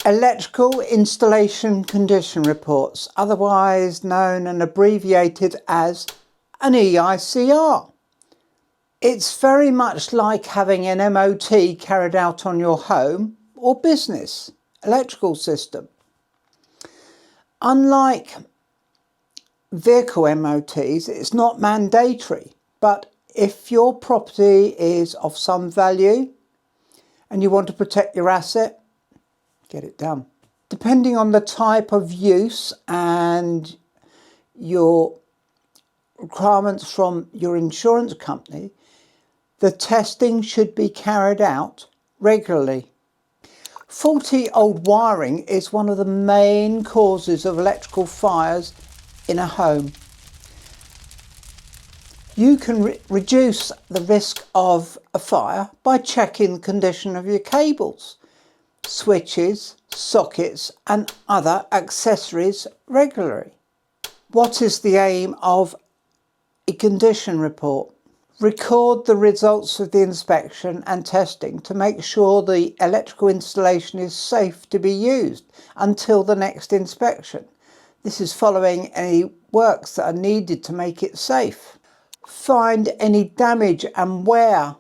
Electrical installation condition reports, otherwise known and abbreviated as an EICR. It's very much like having an MOT carried out on your home or business electrical system. Unlike vehicle MOTs, it's not mandatory, but if your property is of some value and you want to protect your asset, get it done. Depending on the type of use and your requirements from your insurance company, the testing should be carried out regularly. Faulty old wiring is one of the main causes of electrical fires in a home. You can reduce the risk of a fire by checking the condition of your cables, switches, sockets and other accessories regularly. What is the aim of a condition report? Record the results of the inspection and testing to make sure the electrical installation is safe to be used until the next inspection. This is following any works that are needed to make it safe. Find any damage and wear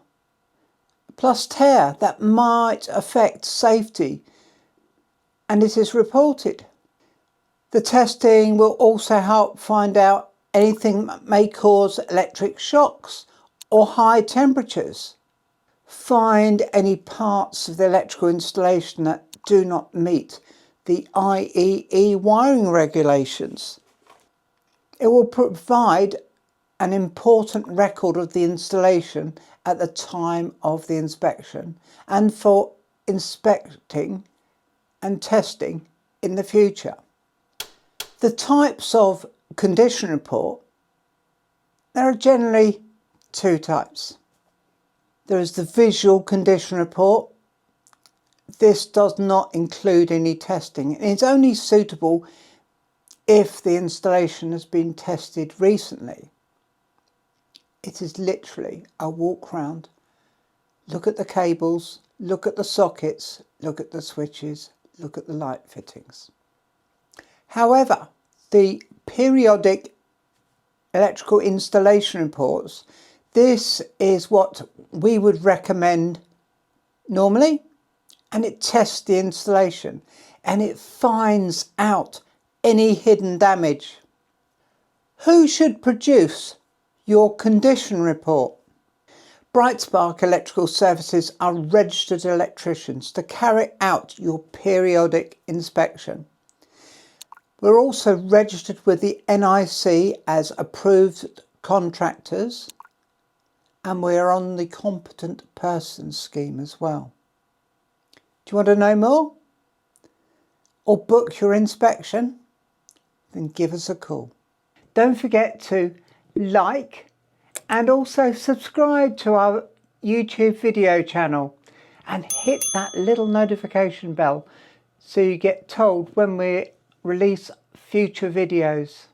plus tear that might affect safety, and it is reported. The testing will also help find out anything that may cause electric shocks or high temperatures. Find any parts of the electrical installation that do not meet the IEE wiring regulations. It will provide an important record of the installation at the time of the inspection and for inspecting and testing in the future. The types of condition report, there are generally two types. There is the visual condition report. This does not include any testing. It's only suitable if the installation has been tested recently. It is literally a walk round, look at the cables, look at the sockets, look at the switches, look at the light fittings. However, the periodic electrical installation reports, this is what we would recommend normally, and it tests the installation and it finds out any hidden damage. Who should produce your condition report? Brightspark Electrical Services are registered electricians to carry out your periodic inspection. We're also registered with the NIC as approved contractors, and we're on the competent persons scheme as well. Do you want to know more or book your inspection? Then give us a call. Don't forget to like and also subscribe to our YouTube video channel and hit that little notification bell so you get told when we release future videos.